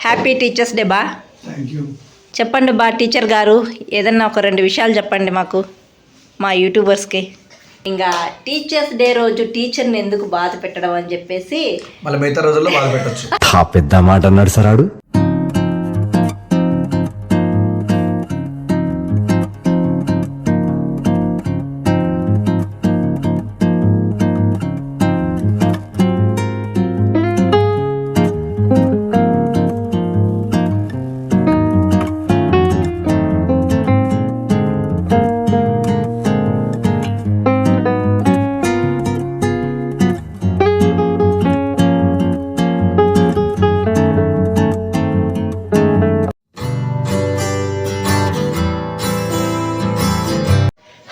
Happy teachers day బా. Thank you. చెప్పండి బా టీచర్ గారు, ఏదన్నా ఒక 2 విషయాలు చెప్పండి మాకు, మా యూట్యూబర్స్కి. ఇంకా టీచర్స్ డే రోజు టీచర్ని ఎందుకు బాధ పెట్టడం అని చెప్పేసి మళ్ళీ మిగతా రోజుల్లో బాధ పెట్టచ్చు. పెద్ద మాట అన్నాడు సరాడు.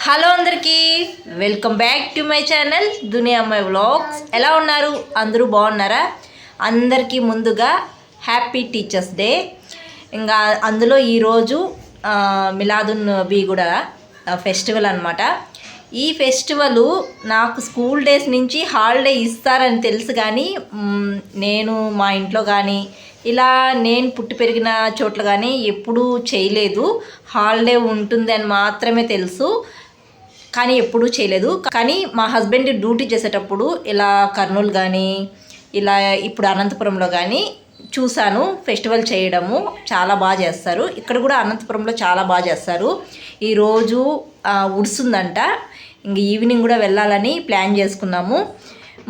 హలో అందరికీ, welcome back to my channel దునియా అమ్మాయి వ్లాగ్స్. ఎలా ఉన్నారు? అందరూ బాగున్నారా? అందరికీ ముందుగా హ్యాపీ టీచర్స్ డే. ఇంకా అందులో ఈరోజు మిలాదున్ నబీ కూడా ఫెస్టివల్ అనమాట. ఈ ఫెస్టివల్ నాకు స్కూల్ డేస్ నుంచి హాలిడే ఇస్తారని తెలుసు, కానీ నేను మా ఇంట్లో కానీ ఇలా నేను పుట్టి పెరిగిన చోట్ల కానీ ఎప్పుడూ చేయలేదు. హాలిడే ఉంటుంది అని మాత్రమే తెలుసు, కానీ ఎప్పుడూ చేయలేదు. కానీ మా హస్బెండ్ డ్యూటీ చేసేటప్పుడు ఇలా కర్నూలు కానీ ఇలా ఇప్పుడు అనంతపురంలో కానీ చూశాను ఫెస్టివల్ చేయడము. చాలా బాగా చేస్తారు. ఇక్కడ కూడా అనంతపురంలో చాలా బాగా చేస్తారు. ఈరోజు ఉడుస్తుందంట. ఇంక ఈవినింగ్ కూడా వెళ్ళాలని ప్లాన్ చేసుకున్నాము.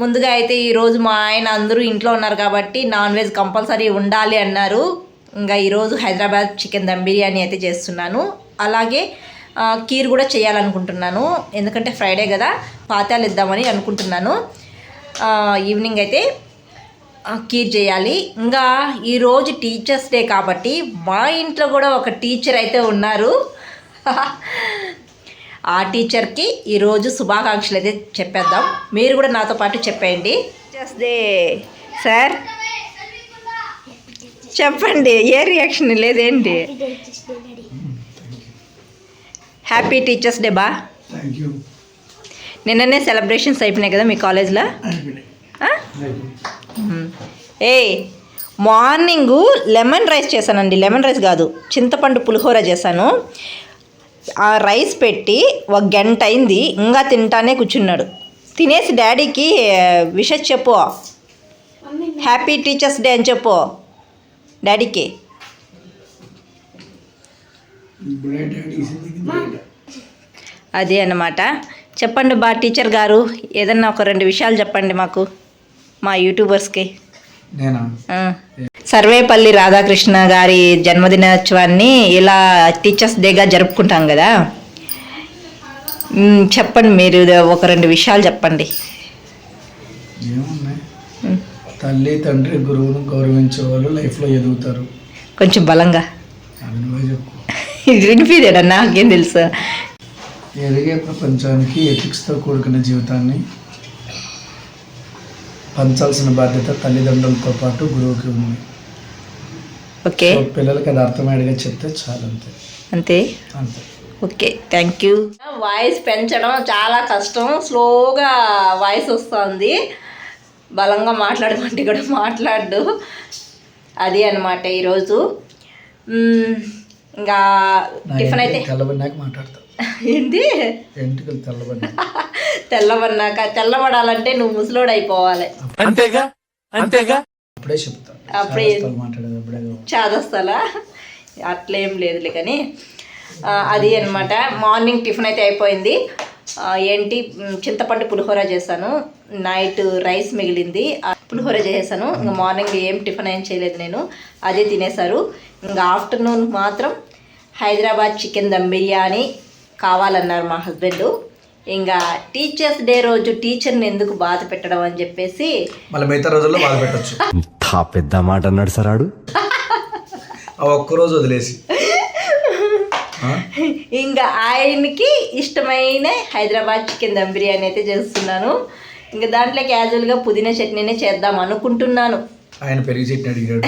ముందుగా అయితే ఈరోజు మా ఆయన అందరూ ఇంట్లో ఉన్నారు కాబట్టి నాన్ వెజ్ కంపల్సరీ ఉండాలి అన్నారు. ఇంకా ఈరోజు హైదరాబాద్ చికెన్ దమ్ బిర్యానీ అయితే చేస్తున్నాను. అలాగే కీర్ కూడా చేయాలనుకుంటున్నాను, ఎందుకంటే ఫ్రైడే కదా, పాత్యాలు ఇద్దామని అనుకుంటున్నాను. ఈవినింగ్ అయితే కీర్ చేయాలి. ఇంకా ఈరోజు టీచర్స్ డే కాబట్టి మా ఇంట్లో కూడా ఒక టీచర్ అయితే ఉన్నారు. ఆ టీచర్కి ఈరోజు శుభాకాంక్షలు అయితే చెప్పేద్దాం. మీరు కూడా నాతో పాటు చెప్పేయండి. టీచర్స్ డే సార్, చెప్పండి. ఏ రియాక్షన్ లేదేంటి? హ్యాపీ టీచర్స్ డే బా. Thank you. నిన్ననే సెలబ్రేషన్స్ అయిపోయినాయి కదా మీ కాలేజ్లో. మార్నింగు లెమన్ రైస్ చేశానండి. లెమన్ రైస్ కాదు, చింతపండు పులిహోర చేశాను. ఆ రైస్ పెట్టి 1 గంట అయింది, ఇంకా తింటానే కూర్చున్నాడు. తినేసి డాడీకి విషెస్ చెప్పు, హ్యాపీ టీచర్స్ డే అని చెప్పు డాడీకి. అదే అన్నమాట. చెప్పండి బా టీచర్ గారు, ఏదన్నా ఒక 2 విషయాలు చెప్పండి మాకు, మా యూట్యూబర్స్కి. సర్వేపల్లి రాధాకృష్ణ గారి జన్మదినోత్సవాన్ని ఇలా టీచర్స్ డేగా జరుపుకుంటాం కదా. చెప్పండి, మీరు ఒక 2 విషయాలు చెప్పండి. తల్లి తండ్రి గురువును గౌరవించే వాళ్ళు లైఫ్లో ఎదుగుతారు. కొంచెం బలంగా చెప్పు. వినిపిదేనా? నాకేం తెలుసు. ఎదిగే ప్రపంచానికి ఎథిక్స్తో కూడుకున్న జీవితాన్ని పంచాల్సిన బాధ్యత తల్లిదండ్రులతో పాటు గురువుకి ఉంది. ఓకే, పిల్లలకి అది అర్థమయ్యేగా చెప్తే చాలు. అంతే. Okay, thank you. వాయిస్ పెంచడం చాలా కష్టం. స్లోగా వాయిస్ వస్తుంది. బలంగా మాట్లాడమంటే కూడా మాట్లాడు. అది అన్నమాట ఈరోజు. ఇంకా టిఫిన్ అయితే తెల్లబడినాక మాట్లాడతా. ఏంటి? ఎంటికలు తెల్లబడినాక? తెల్లబడాలంటే నువ్వు ముసలోడు అయిపోవాలి. అంతేగా అంతేగా. అప్పుడే చెప్తా. అప్పుడే మాట్లాడేది చాదస్తలా అట్లేం లేదులే. కానీ అది అన్నమాట. మార్నింగ్ టిఫిన్ అయితే అయిపోయింది. ఏంటి, చింతపండు పులిహోర చేశాను. నైట్ రైస్ మిగిలింది, పులిహోర చేసేసాను. ఇంకా మార్నింగ్ ఏం టిఫిన్ ఏం చేయలేదు నేను, అదే తినేశారు. ఇంకా ఆఫ్టర్నూన్ మాత్రం హైదరాబాద్ చికెన్ దమ్ బిర్యానీ కావాలన్నారు మా హస్బెండ్. ఇంకా టీచర్స్ డే రోజు టీచర్ని ఎందుకు బాధ పెట్టడం అని చెప్పేసి మళ్ళీ మిగతా రోజుల్లో బాధ పెట్టచ్చు. పెద్ద మాట అన్నాడు సరాడు. ఒక్కరోజు వదిలేసి ఇంకా ఆయనకి ఇష్టమైన హైదరాబాద్ చికెన్ దమ్ బిర్యానీ అయితే చేస్తున్నాను. ఇంకా దాంట్లో క్యాజువల్గా పుదీనా చట్నీనే చేద్దాం అనుకుంటున్నాను. ఆయన పెరుగు చట్నీ అడిగాడు.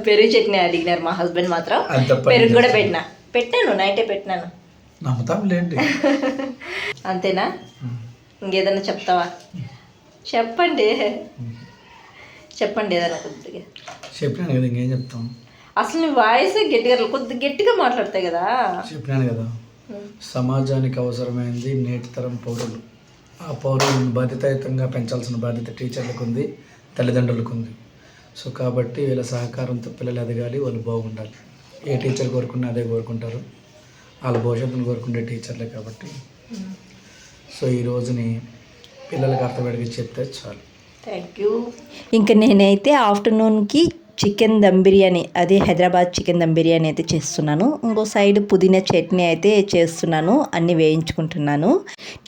పెరుగు చట్నీ అడిగినారు మా హస్బెండ్ మాత్రం. పెరుగు కూడా పెట్టాను, నైటే పెట్టినాను. నమ్ముతాంలేండి. అంతేనా? ఇంకేదన్నా చెప్తావా? చెప్పండి ఏదైనా కొద్దిగా చెప్పినాను కదా, ఇంకేం చెప్తాం. అసలు నీ వాయిస్ గట్టిగా కొద్దిగా గట్టిగా మాట్లాడతాయి కదా. చెప్పినాను కదా, సమాజానికి అవసరమైంది నేటి తరం పౌరులు. ఆ పౌరులను బాధ్యతాయుతంగా పెంచాల్సిన బాధ్యత టీచర్లకు ఉంది, తల్లిదండ్రులకు ఉంది. సో కాబట్టి వీళ్ళ సహకారంతో పిల్లలు ఎదగాలి, వాళ్ళు బాగుండాలి. ఏ టీచర్ కోరుకున్నా అదే కోరుకుంటారు, వాళ్ళ భవిష్యత్తును కోరుకునే టీచర్లే. కాబట్టి సో ఈ రోజుని పిల్లలకు అర్థమయ్యేది చెప్తే చాలు. Thank you. ఇంకా నేనైతే ఆఫ్టర్నూన్కి చికెన్ దమ్ బిర్యానీ, అదే హైదరాబాద్ చికెన్ దమ్ బిర్యానీ అయితే చేస్తున్నాను. ఇంకో సైడ్ పుదీనా చట్నీ అయితే చేస్తున్నాను, అన్నీ వేయించుకుంటున్నాను.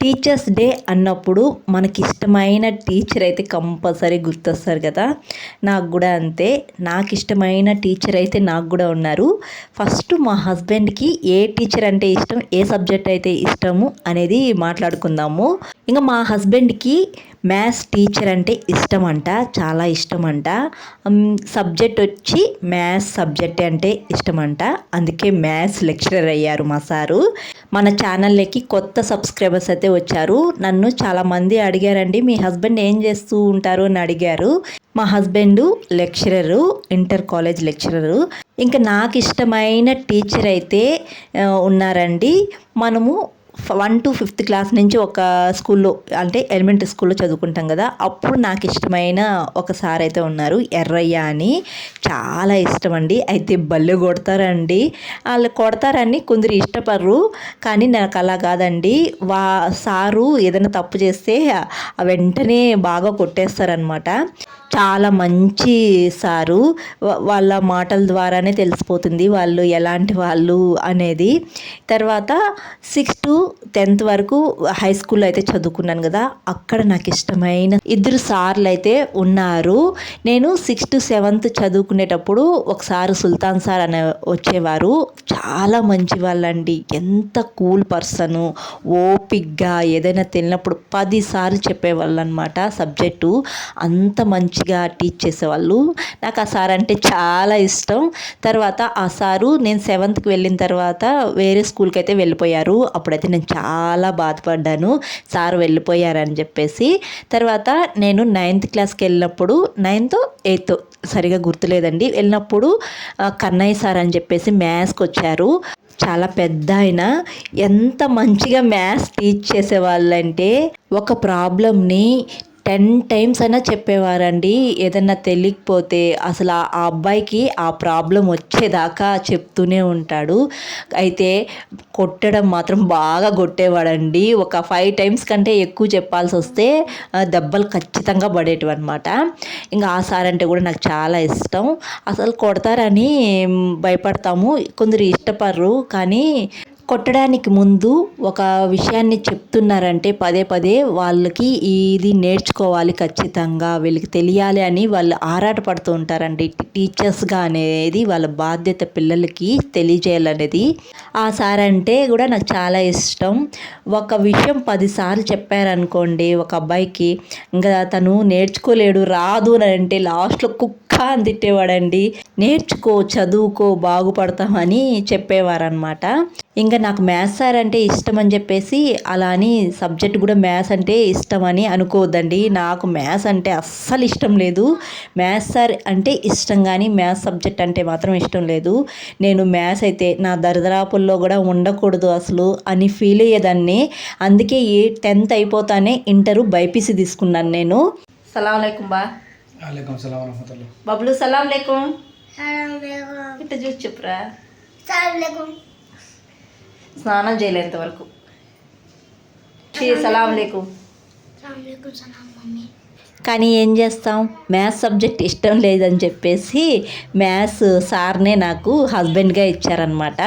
టీచర్స్ డే అన్నప్పుడు మనకి ఇష్టమైన టీచర్ అయితే కంపల్సరీ గుర్తొస్తారు కదా. నాకు కూడా అంతే, నాకు ఇష్టమైన టీచర్ అయితే నాకు కూడా ఉన్నారు. ఫస్ట్ మా హస్బెండ్కి ఏ టీచర్ అంటే ఇష్టం, ఏ సబ్జెక్ట్ అయితే ఇష్టము అనేది మాట్లాడుకుందాము. ఇంకా మా హస్బెండ్కి మ్యాథ్స్ టీచర్ అంటే ఇష్టం అంట, చాలా ఇష్టం అంట. సబ్జెక్ట్ వచ్చి మ్యాథ్స్ సబ్జెక్ట్ అంటే ఇష్టం అంట, అందుకే మ్యాథ్స్ లెక్చరర్ అయ్యారు మా సారు. మన ఛానల్లోకి కొత్త సబ్స్క్రైబర్స్ అయితే వచ్చారు. నన్ను చాలామంది అడిగారండి, మీ హస్బెండ్ ఏం చేస్తూ ఉంటారు అని అడిగారు. మా husband lecturer, inter college lecturer. ఇంకా నాకు ఇష్టమైన టీచర్ అయితే ఉన్నారండి. మనము 1 to 5th క్లాస్ నుంచి ఒక స్కూల్లో, అంటే ఎలిమెంటరీ స్కూల్లో చదువుకుంటాం కదా, అప్పుడు నాకు ఇష్టమైన ఒక సార్ అయితే ఉన్నారు, ఎర్రయ్య అని. చాలా ఇష్టం అండి. అయితే బల్లె కొడతారండి. వాళ్ళు కొడతారని కొందరు ఇష్టపడరు, కానీ నాకు అలా కాదండి. సారు ఏదైనా తప్పు చేస్తే వెంటనే బాగా కొట్టేస్తారనమాట. చాలా మంచి సారు. వాళ్ళ మాటల ద్వారానే తెలిసిపోతుంది వాళ్ళు ఎలాంటి వాళ్ళు అనేది. తర్వాత 6th to 10th వరకు హై స్కూల్లో అయితే చదువుకున్నాను కదా, అక్కడ నాకు ఇష్టమైన 2 సార్లు అయితే ఉన్నారు. నేను 6th to 7th చదువుకునేటప్పుడు ఒకసారి సుల్తాన్ సార్ అనే వచ్చేవారు. చాలా మంచి వాళ్ళండి, ఎంత కూల్ పర్సను, ఓపిక్గా ఏదైనా తెలియనప్పుడు 10 సార్లు చెప్పేవాళ్ళు అనమాట సబ్జెక్టు. అంత మంచిగా టీచ్ చేసేవాళ్ళు. నాకు ఆ సార్ అంటే చాలా ఇష్టం. తర్వాత ఆ సారు నేను 7th వెళ్ళిన తర్వాత వేరే స్కూల్కి అయితే వెళ్ళిపోయారు. అప్పుడైతే నేను చాలా బాధపడ్డాను, సార్ వెళ్ళిపోయారని చెప్పేసి. తర్వాత నేను 9th క్లాస్కి వెళ్ళినప్పుడు, 9th 8th సరిగా గుర్తులేదండి, వెళ్ళినప్పుడు కన్నయ్య సార్ అని చెప్పేసి మ్యాథ్స్కి వచ్చారు. చాలా పెద్ద ఆయన. ఎంత మంచిగా మ్యాథ్స్ టీచ్ చేసేవాళ్ళంటే ఒక ప్రాబ్లమ్ని 10 times అయినా చెప్పేవారండి. ఏదన్నా తెలియకపోతే అసలు ఆ అబ్బాయికి ఆ ప్రాబ్లం వచ్చేదాకా చెప్తూనే ఉంటాడు. అయితే కొట్టడం మాత్రం బాగా కొట్టేవాడండి. ఒక 5 times కంటే ఎక్కువ చెప్పాల్సి వస్తే దెబ్బలు ఖచ్చితంగా పడేటివి అనమాట. ఇంకా ఆ సార్ అంటే కూడా నాకు చాలా ఇష్టం. అసలు కొడతారని భయపడతాము, కొందరు ఇష్టపడరు, కానీ కొట్టడానికి ముందు ఒక విషయాన్ని చెప్తున్నారంటే పదే పదే వాళ్ళకి ఇది నేర్చుకోవాలి, ఖచ్చితంగా వీళ్ళకి తెలియాలి అని వాళ్ళు ఆరాటపడుతూ ఉంటారండి. టీచర్స్గా అనేది వాళ్ళ బాధ్యత, పిల్లలకి తెలియజేయాలనేది. ఆ సార్ అంటే కూడా నాకు చాలా ఇష్టం. ఒక విషయం 10 సార్లు చెప్పారనుకోండి ఒక అబ్బాయికి, ఇంకా తను నేర్చుకోలేడు, రాదు అని అంటే లాస్ట్లో కుక్క అని తిట్టేవాడండి. నేర్చుకో, చదువుకో, బాగుపడతామని చెప్పేవారనమాట. ఇంకా నాకు మ్యాథ్స్ సార్ అంటే ఇష్టం అని చెప్పేసి అలా అని సబ్జెక్ట్ కూడా మ్యాథ్స్ అంటే ఇష్టం అని అనుకోవద్దండి. నాకు మ్యాథ్స్ అంటే అస్సలు ఇష్టం లేదు. మ్యాథ్స్ సార్ అంటే ఇష్టం కానీ మ్యాథ్స్ సబ్జెక్ట్ అంటే మాత్రం ఇష్టం లేదు. నేను మ్యాథ్స్ అయితే నా దరిదాపుల్లో కూడా ఉండకూడదు అసలు అని ఫీల్ అయ్యేదాన్ని. అందుకే 10th అయిపోతానే ఇంటరు బైపీసీ తీసుకున్నాను నేను. సలాం లేకుం బా. వాలేకుం సలాం వరహమతుల్లాహ్. బబ్లు సలాం లేకుం. ఇట్ట చూసి చెప్పురా. స్నానం చేయలేంత వరకు. సలాం లేకుం. కానీ ఏం చేస్తాం, మ్యాథ్స్ సబ్జెక్ట్ ఇష్టం లేదని చెప్పేసి మ్యాథ్స్ సార్నే నాకు హస్బెండ్గా ఇచ్చారనమాట.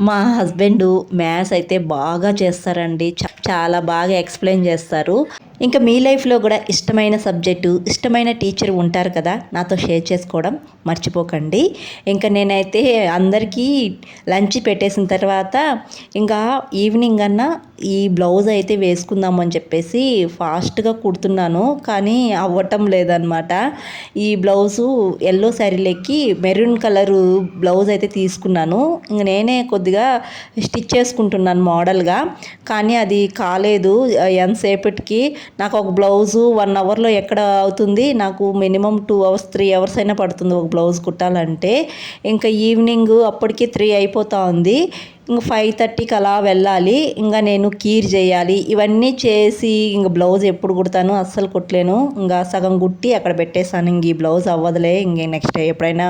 మా హస్బెండ్ మ్యాథ్స్ అయితే బాగా చేస్తారండి, చాలా బాగా ఎక్స్ప్లెయిన్ చేస్తారు. ఇంకా మీ లైఫ్లో కూడా ఇష్టమైన సబ్జెక్టు, ఇష్టమైన టీచర్ ఉంటారు కదా, నాతో షేర్ చేసుకోవడం మర్చిపోకండి. ఇంకా నేనైతే అందరికీ లంచ్ పెట్టేసిన తర్వాత ఇంకా ఈవినింగ్ అన్నా ఈ బ్లౌజ్ అయితే వేసుకుందామని చెప్పేసి ఫాస్ట్గా కుడుతున్నాను, కానీ అవ్వటం లేదనమాట. ఈ బ్లౌజు ఎల్లో శారీలోకి మెరూన్ కలరు బ్లౌజ్ అయితే తీసుకున్నాను. ఇంక నేనే కొద్దిగా స్టిచ్ చేసుకుంటున్నాను మోడల్గా, కానీ అది కాలేదు. ఎంతసేపటికి నాకు ఒక బ్లౌజు 1 అవర్లో ఎక్కడ అవుతుంది, నాకు మినిమం 2 అవర్స్ 3 అవర్స్ అయినా పడుతుంది ఒక బ్లౌజ్ కుట్టాలంటే. ఇంకా ఈవినింగ్ అప్పటికి 3 అయిపోతూ ఉంది. ఇంక 5:30కి అలా వెళ్ళాలి. ఇంకా నేను కీర్ చేయాలి. ఇవన్నీ చేసి ఇంక బ్లౌజ్ ఎప్పుడు కుడతాను, అస్సలు కుట్టలేను. ఇంకా సగం కుట్టి అక్కడ పెట్టేశాను. ఇంక ఈ బ్లౌజ్ అవ్వదులే, ఇంక నెక్స్ట్ ఎప్పుడైనా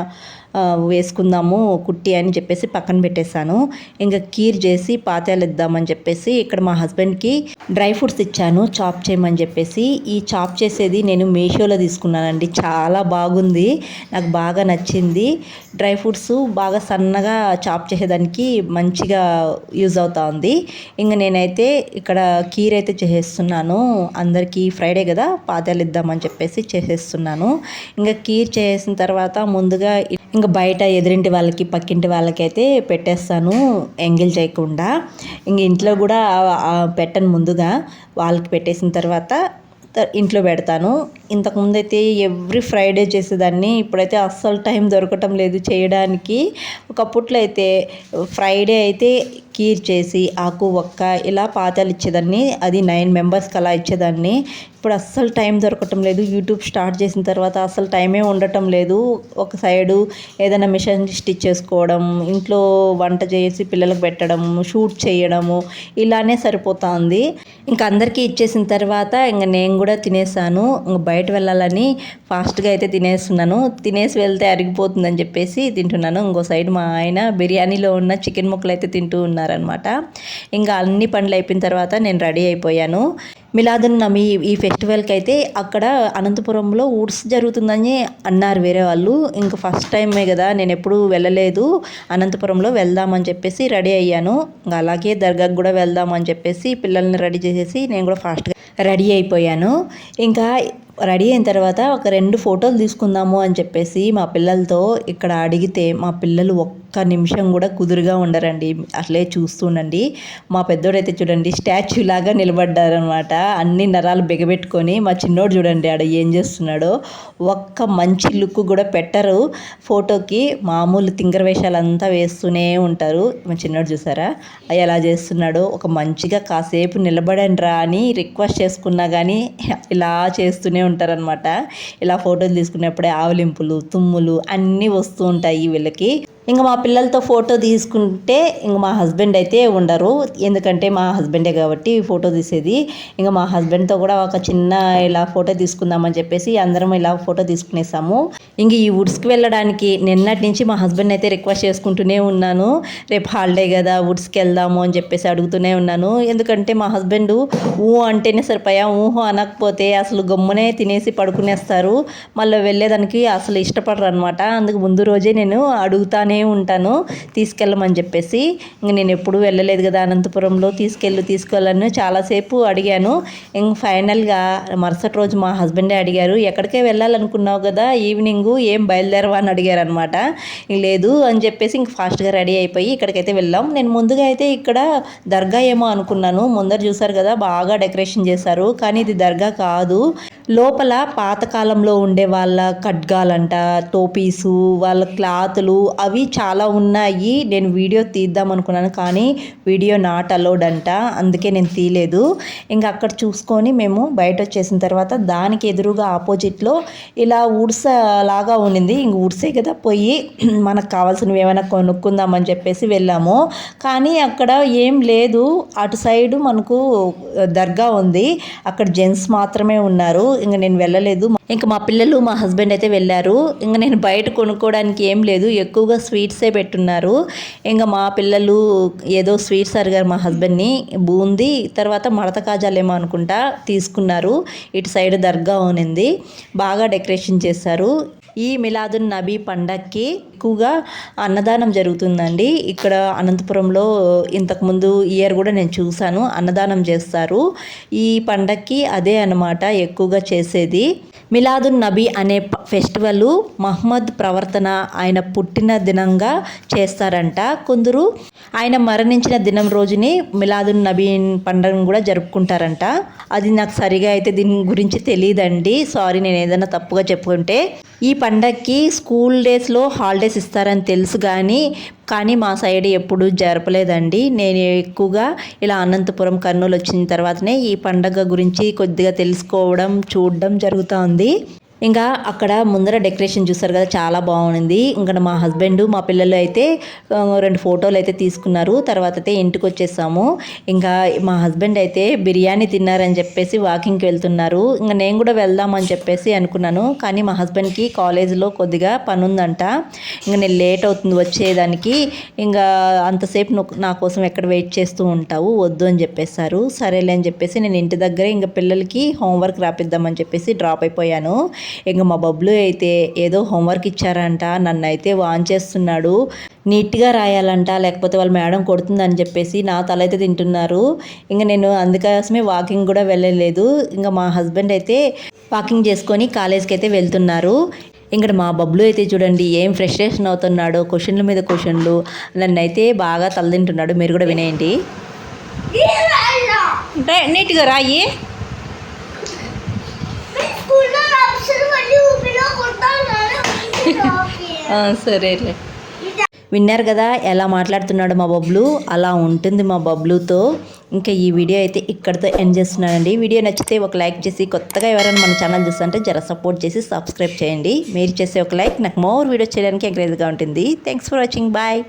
వేసుకుందాము కుట్టి అని చెప్పేసి పక్కన పెట్టేశాను. ఇంకా కీర్ చేసి పాత్యాలు ఇద్దామని చెప్పేసి ఇక్కడ మా హస్బెండ్కి డ్రై ఫ్రూట్స్ ఇచ్చాను చాప్ చేయమని చెప్పేసి. ఈ చాప్ చేసేది నేను మీషోలో తీసుకున్నానండి. చాలా బాగుంది, నాకు బాగా నచ్చింది. డ్రై ఫ్రూట్స్ బాగా సన్నగా చాప్ చేసేదానికి మంచిగా యూజ్ అవుతా ఉంది. ఇంకా నేనైతే ఇక్కడ కీర్ అయితే చేసేస్తున్నాను. అందరికీ ఫ్రైడే కదా, పాత్యాలు ఇద్దామని చెప్పేసి చేసేస్తున్నాను. ఇంకా కీర్ చేసిన తర్వాత ముందుగా ఇంకా బయట ఎదురింటి వాళ్ళకి పక్కింటి వాళ్ళకైతే పెట్టేస్తాను ఎంగిల్ చేయకుండా. ఇంక ఇంట్లో కూడా పెట్టను, ముందుగా వాళ్ళకి పెట్టేసిన తర్వాత ఇంట్లో పెడతాను. ఇంతకుముందు అయితే ఎవ్రీ ఫ్రైడే చేసేదాన్ని, ఇప్పుడైతే అస్సలు టైం దొరకటం లేదు చేయడానికి. ఒకప్పట్లో అయితే ఫ్రైడే అయితే కీర్ చేసి ఆకు ఒక్క ఇలా పాత్యాలు ఇచ్చేదాన్ని. అది 9 మెంబర్స్కి అలా ఇచ్చేదాన్ని. ఇప్పుడు అస్సలు టైం దొరకటం లేదు. యూట్యూబ్ స్టార్ట్ చేసిన తర్వాత అసలు టైమే ఉండటం లేదు. ఒక సైడు ఏదైనా మిషన్ స్టిచ్ చేసుకోవడం, ఇంట్లో వంట చేసి పిల్లలకు పెట్టడం, షూట్ చేయడము, ఇలానే సరిపోతుంది. ఇంకా అందరికీ ఇచ్చేసిన తర్వాత ఇంకా నేను కూడా తినేసాను. ఇంక బయట వెళ్ళాలని ఫాస్ట్గా అయితే తినేస్తున్నాను. తినేసి వెళ్తే అరిగిపోతుందని చెప్పేసి తింటున్నాను. ఇంకో సైడ్ మా ఆయన బిర్యానీలో ఉన్న చికెన్ ముక్కలు అయితే తింటూ ఉన్నారనమాట. ఇంకా అన్ని పనులు అయిపోయిన తర్వాత నేను రెడీ అయిపోయాను. మిలాదున్ నబీ ఈ ఫెస్టివల్కి అయితే అక్కడ అనంతపురంలో ఉర్స్ జరుగుతుందని అన్నారు వేరే వాళ్ళు. ఇంకా ఫస్ట్ టైమే కదా, నేను ఎప్పుడూ వెళ్ళలేదు. అనంతపురంలో వెళ్దామని చెప్పేసి రెడీ అయ్యాను. ఇంకా అలాగే దర్గాకు కూడా వెళ్దామని చెప్పేసి పిల్లల్ని రెడీ చేసేసి నేను కూడా ఫాస్ట్గా రెడీ అయిపోయాను. ఇంకా రెడీ అయిన తర్వాత ఒక 2 ఫోటోలు తీసుకుందాము అని చెప్పేసి మా పిల్లలతో ఇక్కడ అడిగితే మా పిల్లలు ఒక్క నిమిషం కూడా కుదురుగా ఉండరండి. అట్లే చూస్తుండండి. మా పెద్దోడైతే చూడండి స్టాచ్యూ లాగా నిలబడ్డారనమాట, అన్ని నరాలు బిగబెట్టుకొని. మా చిన్నోడు చూడండి ఆడ ఏం చేస్తున్నాడో, ఒక్క మంచి లుక్ కూడా పెట్టరు ఫోటోకి. మామూలు తింగర వేషాలంతా వేస్తూనే ఉంటారు. మా చిన్నోడు చూసారా ఎలా చేస్తున్నాడో. ఒక మంచిగా కాసేపు నిలబడండి రా అని రిక్వెస్ట్ చేసుకున్నా కానీ ఇలా చేస్తూనే ఉంటారనమాట. ఇలా ఫోటోలు తీసుకునేప్పుడే ఆవలింపులు తుమ్ములు అన్నీ వస్తూ ఉంటాయి వీళ్ళకి. ఇంకా మా పిల్లలతో ఫోటో తీసుకుంటే ఇంకా మా హస్బెండ్ అయితే ఉండరు, ఎందుకంటే మా హస్బెండే కాబట్టి ఫోటో తీసేది. ఇంకా మా హస్బెండ్తో కూడా ఒక చిన్న ఇలా ఫోటో తీసుకుందామని చెప్పేసి అందరం ఇలా ఫోటో తీసుకునేసాము. ఇంక ఈ వుడ్స్కి వెళ్ళడానికి నిన్నటి నుంచి మా హస్బెండ్ అయితే రిక్వెస్ట్ చేసుకుంటూనే ఉన్నాను. రేపు హాలిడే కదా వుడ్స్కి వెళ్దాము అని చెప్పేసి అడుగుతూనే ఉన్నాను. ఎందుకంటే మా హస్బెండ్ అంటేనే సరిపోయా, అనకపోతే అసలు గమ్మునే తినేసి పడుకునేస్తారు. మళ్ళీ వెళ్ళేదానికి అసలు ఇష్టపడరు అనమాట. అందుకు ముందు రోజే నేను అడుగుతానే ఉంటాను తీసుకెళ్ళమని చెప్పేసి. ఇంక నేను ఎప్పుడూ వెళ్ళలేదు కదా అనంతపురంలో, తీసుకెళ్ళాను చాలాసేపు అడిగాను. ఇంక ఫైనల్గా మరుసటి రోజు మా హస్బెండే అడిగారు, ఎక్కడికే వెళ్ళాలనుకున్నావు కదా ఈవినింగ్, ఏం బయలుదేరవా అని అడిగారు అనమాట. లేదు అని చెప్పేసి ఇంక ఫాస్ట్గా రెడీ అయిపోయి ఇక్కడికైతే వెళ్ళాం. నేను ముందుగా అయితే ఇక్కడ దర్గా ఏమో అనుకున్నాను. ముందర చూసారు కదా బాగా డెకరేషన్ చేశారు, కానీ ఇది దర్గా కాదు. లోపల పాతకాలంలో ఉండే వాళ్ళ ఖడ్గాలంట, టోపీసు, వాళ్ళ క్లాతులు అవి చాలా ఉన్నాయి. నేను వీడియో తీద్దాం అనుకున్నాను కానీ వీడియో నాట్ అలౌడ్ అంట, అందుకే నేను తీయలేదు. ఇంకా అక్కడ చూసుకొని మేము బయట వచ్చేసిన తర్వాత దానికి ఎదురుగా ఆపోజిట్లో ఇలా వుడ్స్ లాగా ఉండింది. ఇంక వుడ్సే కదా పోయి మనకు కావాల్సినవి ఏమైనా కొనుక్కుందామని చెప్పేసి వెళ్ళాము. కానీ అక్కడ ఏం లేదు. అటు సైడు మనకు దర్గా ఉంది, అక్కడ జెంట్స్ మాత్రమే ఉన్నారు. ఇంకా నేను వెళ్ళలేదు. ఇంకా మా పిల్లలు మా హస్బెండ్ అయితే వెళ్ళారు. ఇంకా నేను బయట కొనుక్కోవడానికి ఏం లేదు, ఎక్కువగా స్వీట్సే పెట్టున్నారు. ఇంకా మా పిల్లలు ఏదో స్వీట్స్ అడిగారు మా హస్బెండ్ని, బూందీ తర్వాత మడత కాజాలేమో అనుకుంటా తీసుకున్నారు. ఇటు సైడ్ దర్గా ఉన్నింది, బాగా డెకరేషన్ చేశారు. ఈ మిలాదున్ నబీ పండక్కి ఎక్కువగా అన్నదానం జరుగుతుందండి ఇక్కడ అనంతపురంలో. ఇంతకుముందు ఇయర్ కూడా నేను చూశాను, అన్నదానం చేస్తారు. ఈ పండక్కి అదే అన్నమాట ఎక్కువగా చేసేది. మిలాదున్ నబీ అనే ఫెస్టివల్ మహమ్మద్ ప్రవర్తన ఆయన పుట్టిన దినంగా చేస్తారంట. కొందరు ఆయన మరణించిన దినం రోజుని మిలాదున్ నబీ పండుగను కూడా జరుపుకుంటారంట. అది నాకు సరిగా అయితే దీని గురించి తెలియదండి, సారీ నేను ఏదైనా తప్పుగా చెప్పుకుంటే. ఈ పండగకి స్కూల్ డేస్లో హాలిడేస్ హాలిడేస్ ఇస్తారని తెలుసు కానీ మా సైడ్ ఎప్పుడు జరపలేదండి. నేను ఎక్కువగా ఇలా అనంతపురం కర్నూలు వచ్చిన తర్వాతనే ఈ పండగ గురించి కొద్దిగా తెలుసుకోవడం చూడడం జరుగుతూ ఉంది. ఇంకా అక్కడ ముందర డెకరేషన్ చూస్తారు కదా, చాలా బాగుంది. ఇంకా మా హస్బెండ్ మా పిల్లలు అయితే 2 ఫోటోలు అయితే తీసుకున్నారు. తర్వాత అయితే ఇంటికి వచ్చేసాము. ఇంకా మా హస్బెండ్ అయితే బిర్యానీ తిన్నారని చెప్పేసి వాకింగ్కి వెళ్తున్నారు. ఇంకా నేను కూడా వెళ్దామని చెప్పేసి అనుకున్నాను. కానీ మా హస్బెండ్కి కాలేజీలో కొద్దిగా పని ఉందంట. ఇంకా నేను లేట్ అవుతుంది వచ్చేదానికి, ఇంకా అంతసేపు నువ్వు నా కోసం ఎక్కడ వెయిట్ చేస్తూ ఉంటావు, వద్దు అని చెప్పేశారు. సరేలే అని చెప్పేసి నేను ఇంటి దగ్గర ఇంకా పిల్లలకి హోంవర్క్ రాపిద్దామని చెప్పేసి డ్రాప్ అయిపోయాను. ఇంకా మా బబ్లు అయితే ఏదో హోంవర్క్ ఇచ్చారంట, నన్ను అయితే వాన్ చేస్తున్నాడు. నీట్గా రాయాలంట, లేకపోతే వాళ్ళ మేడం కొడుతుందని చెప్పేసి నా తల అయితే తింటున్నారు. ఇంకా నేను అందుకోసమే వాకింగ్ కూడా వెళ్ళలేదు. ఇంకా మా హస్బెండ్ అయితే వాకింగ్ చేసుకొని కాలేజ్కి అయితే వెళ్తున్నారు. ఇక్కడ మా బబ్లు అయితే చూడండి ఏం ఫ్రస్ట్రేషన్ అవుతున్నాడు, క్వశ్చన్ల మీద క్వశ్చన్లు. నన్ను అయితే బాగా తలదింటున్నాడు. మీరు కూడా వినేయండి. నీట్గా రాయి. సరేలే. విన్నారు కదా ఎలా మాట్లాడుతున్నాడు మా బబ్లు, అలా ఉంటుంది మా బబ్లుతో. ఇంకా ఈ వీడియో అయితే ఇక్కడితో ఎండ్ చేస్తున్నానండి. వీడియో నచ్చితే ఒక లైక్ చేసి, కొత్తగా ఎవరైనా మన ఛానల్ చూస్తుంటే జర సపోర్ట్ చేసి సబ్స్క్రైబ్ చేయండి. మీరు చేసే ఒక లైక్ నాకు మోర్ వీడియోస్ చేయడానికి ఎంకరేజ్గా ఉంటుంది. Thanks for watching. బాయ్.